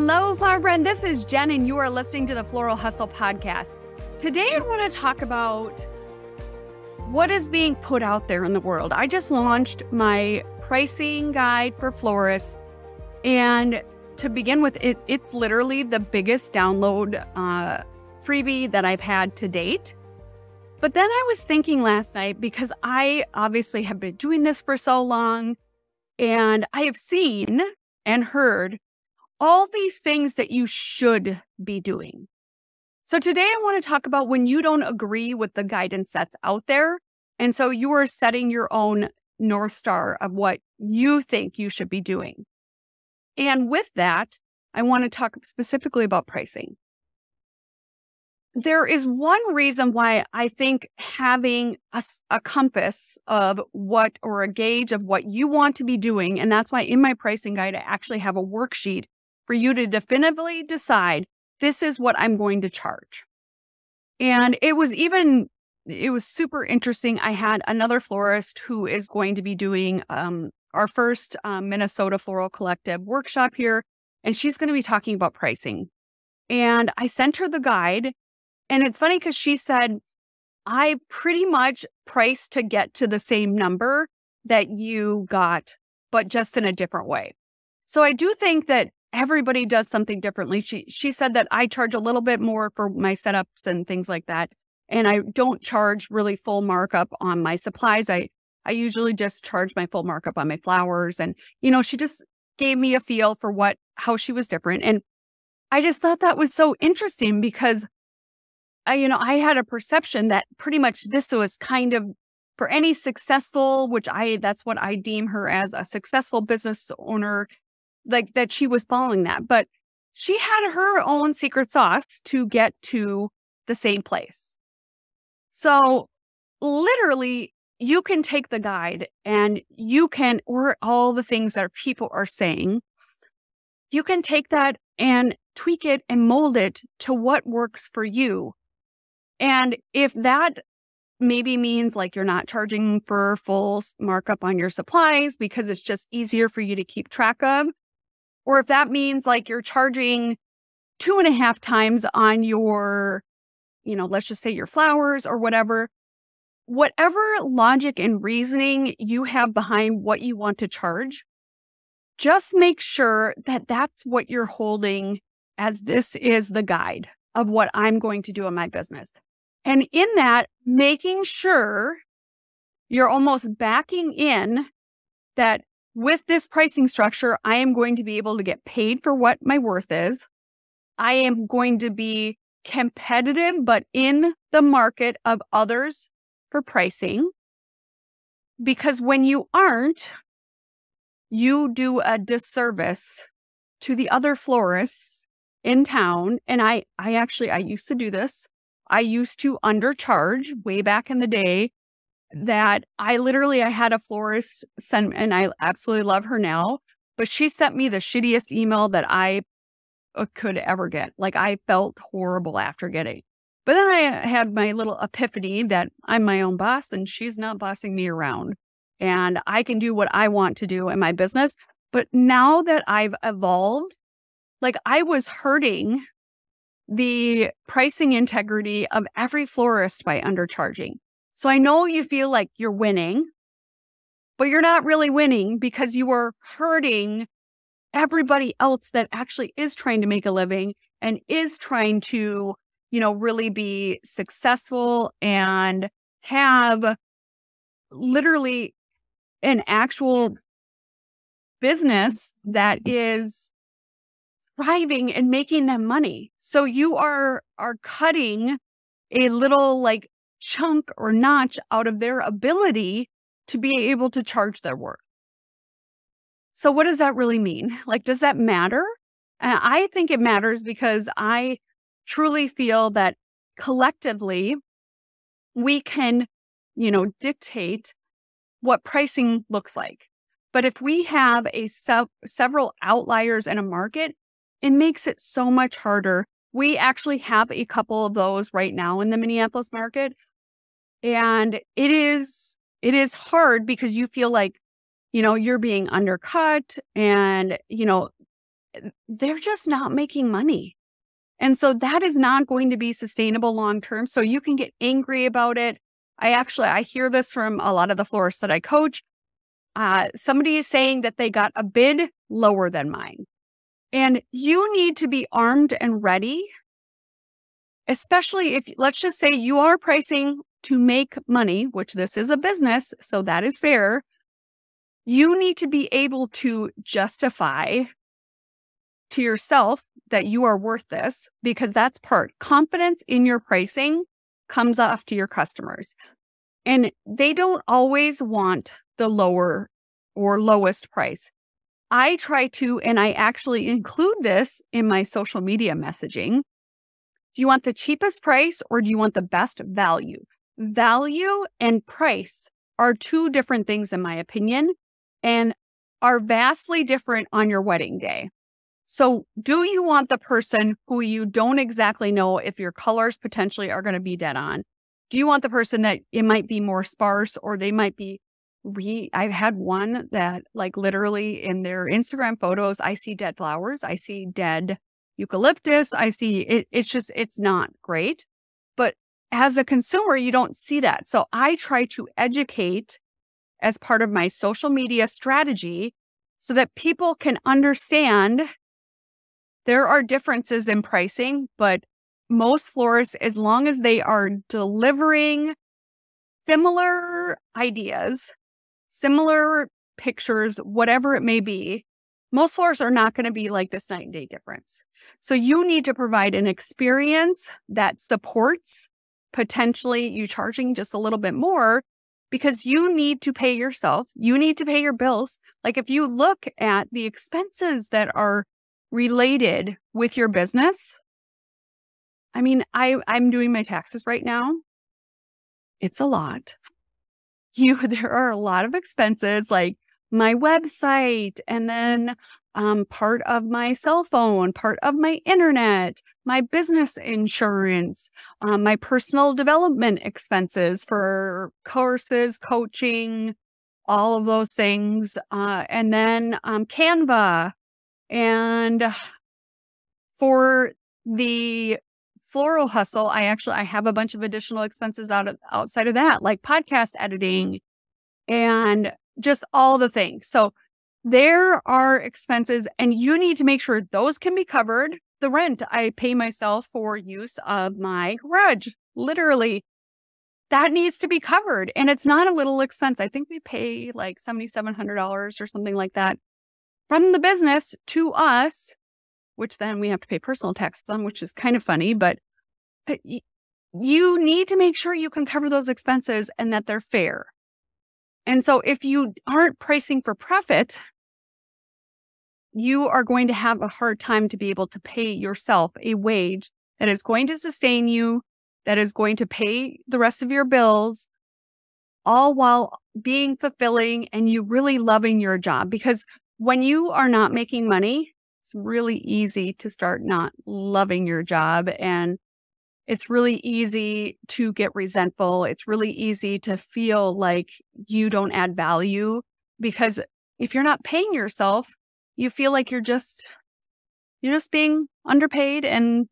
Hello, flower friend. This is Jen, and you are listening to the Floral Hustle podcast. Today, I want to talk about what is being put out there in the world. I just launched my pricing guide for florists, and to begin with, it's literally the biggest download freebie that I've had to date. But then I was thinking last night, because I obviously have been doing this for so long, and I have seen and heard all these things that you should be doing. So today I want to talk about when you don't agree with the guidance that's out there. And so you are setting your own North Star of what you think you should be doing. And with that, I want to talk specifically about pricing. There is one reason why I think having a compass of what, or a gauge of what you want to be doing, and that's why in my pricing guide, I actually have a worksheet for you to definitively decide, this is what I'm going to charge. And it was super interesting. I had another florist who is going to be doing our first Minnesota Floral Collective workshop here, and she's going to be talking about pricing. And I sent her the guide, and it's funny because she said, I pretty much priced to get to the same number that you got, but just in a different way. So I do think that everybody does something differently. She said that I charge a little bit more for my setups and things like that. And I don't charge really full markup on my supplies. I usually just charge my full markup on my flowers. And, she just gave me a feel for how she was different. And I just thought that was so interesting because I had a perception that pretty much this was kind of for any successful, that's what I deem her as, a successful business owner, like that she was following that. But she had her own secret sauce to get to the same place. So literally, you can take the guide and or all the things that people are saying, you can take that and tweak it and mold it to what works for you. And if that maybe means like you're not charging for full markup on your supplies because it's just easier for you to keep track of, or if that means like you're charging 2.5 times on your, let's just say your flowers or whatever logic and reasoning you have behind what you want to charge, just make sure that that's what you're holding as this is the guide of what I'm going to do in my business. And in that, making sure you're almost backing in that with this pricing structure, I am going to be able to get paid for what my worth is. I am going to be competitive, but in the market of others for pricing. Because when you aren't, you do a disservice to the other florists in town. And I used to do this. I used to undercharge way back in the day. That I had a florist send, and I absolutely love her now, but she sent me the shittiest email that I could ever get. Like, I felt horrible after getting. But then I had my little epiphany that I'm my own boss and she's not bossing me around. And I can do what I want to do in my business. But now that I've evolved, like, I was hurting the pricing integrity of every florist by undercharging. So I know you feel like you're winning, but you're not really winning because you are hurting everybody else that actually is trying to make a living and is trying to, really be successful and have literally an actual business that is thriving and making them money. So you are cutting a little chunk or notch out of their ability to be able to charge their worth. So what does that really mean? Does that matter? I think it matters because I truly feel that collectively we can, dictate what pricing looks like. But if we have several outliers in a market, it makes it so much harder. We actually have a couple of those right now in the Minneapolis market. And it is hard because you feel like, you're being undercut and, they're just not making money. And so that is not going to be sustainable long term. So you can get angry about it. I hear this from a lot of the florists that I coach. Somebody is saying that they got a bid lower than mine. And you need to be armed and ready, especially if, let's just say you are pricing to make money, which this is a business, so that is fair. You need to be able to justify to yourself that you are worth this, because that's part. Confidence in your pricing comes off to your customers. And they don't always want the lower or lowest price. I try to, and I actually include this in my social media messaging. Do you want the cheapest price or do you want the best value? Value and price are two different things, in my opinion, and are vastly different on your wedding day. So do you want the person who you don't exactly know if your colors potentially are going to be dead on? Do you want the person that it might be more sparse, or they might be I've had one that, like, literally in their Instagram photos, I see dead flowers, I see dead eucalyptus, I see it, it's not great. But as a consumer, you don't see that. So I try to educate as part of my social media strategy so that people can understand there are differences in pricing, but most florists, as long as they are delivering similar ideas, similar pictures, whatever it may be, most florists are not going to be like this night and day difference. So you need to provide an experience that supports potentially you charging just a little bit more, because you need to pay yourself. You need to pay your bills. Like, if you look at the expenses that are related with your business, I mean, I'm doing my taxes right now. It's a lot. There are a lot of expenses, like my website, and then part of my cell phone, part of my internet, my business insurance, my personal development expenses for courses, coaching, all of those things, and then Canva. And for the floral hustle, I have a bunch of additional expenses outside of that, like podcast editing and just all the things. So there are expenses, and you need to make sure those can be covered. The rent, I pay myself for use of my garage, literally. That needs to be covered. And it's not a little expense. I think we pay like $7,700 or something like that from the business to us, which then we have to pay personal taxes on, which is kind of funny. But you need to make sure you can cover those expenses and that they're fair. And so if you aren't pricing for profit, you are going to have a hard time to be able to pay yourself a wage that is going to sustain you, that is going to pay the rest of your bills, all while being fulfilling and you really loving your job. Because when you are not making money, it's really easy to start not loving your job, and it's really easy to get resentful. It's really easy to feel like you don't add value, because if you're not paying yourself, you feel like you're just being underpaid, and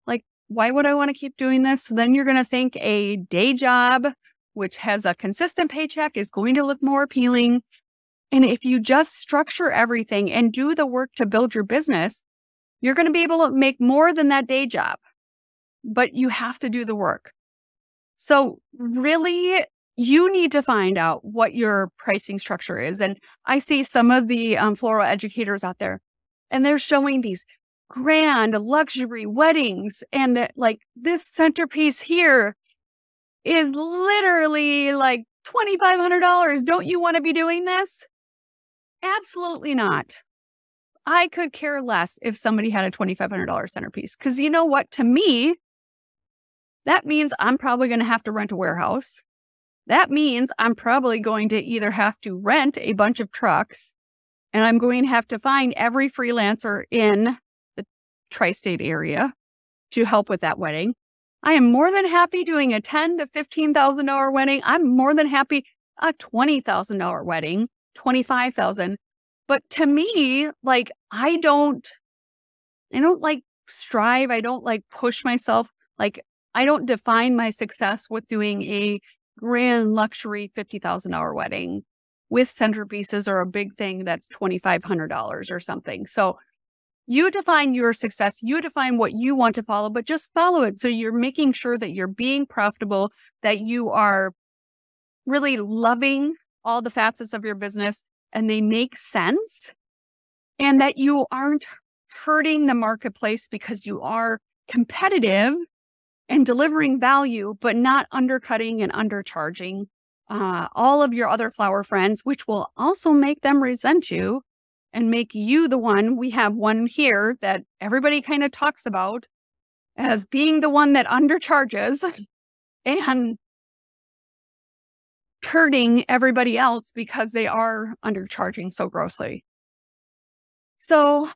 like, why would I want to keep doing this? So then you're going to think a day job, which has a consistent paycheck, is going to look more appealing. And if you just structure everything and do the work to build your business, you're going to be able to make more than that day job, but you have to do the work. So really, you need to find out what your pricing structure is. And I see some of the floral educators out there, and they're showing these grand luxury weddings, and that, like, this centerpiece here is literally like $2,500. Don't you want to be doing this? Absolutely not. I could care less if somebody had a $2,500 centerpiece, because you know what? To me, that means I'm probably going to have to rent a warehouse. That means I'm probably going to either have to rent a bunch of trucks, and I'm going to have to find every freelancer in the tri-state area to help with that wedding. I am more than happy doing a $10,000 to $15,000 wedding. I'm more than happy a $20,000 wedding, $25,000. But to me, like, I don't I don't like strive. I don't like push myself. Like, I don't define my success with doing a grand luxury $50,000 wedding with centerpieces or a big thing that's $2,500 or something. So you define your success, you define what you want to follow, but just follow it. So you're making sure that you're being profitable, that you are really loving all the facets of your business and they make sense, and that you aren't hurting the marketplace because you are competitive and delivering value, but not undercutting and undercharging all of your other flower friends, which will also make them resent you and make you the one. We have one here that everybody kind of talks about as being the one that undercharges and hurting everybody else because they are undercharging so grossly. So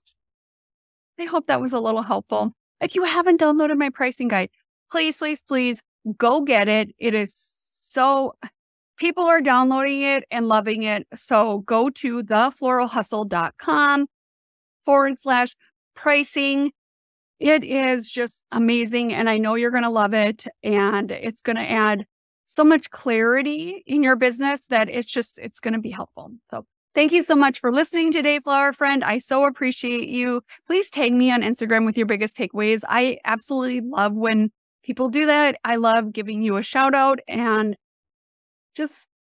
I hope that was a little helpful. If you haven't downloaded my pricing guide, please, please, please go get it. It is so, people are downloading it and loving it. So go to thefloralhustle.com/pricing. It is just amazing. And I know you're going to love it. And it's going to add so much clarity in your business that it's going to be helpful. So thank you so much for listening today, flower friend. I so appreciate you. Please tag me on Instagram with your biggest takeaways. I absolutely love when people do that. I love giving you a shout out and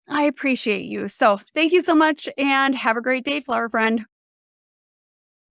I appreciate you. So thank you so much and have a great day, flower friend.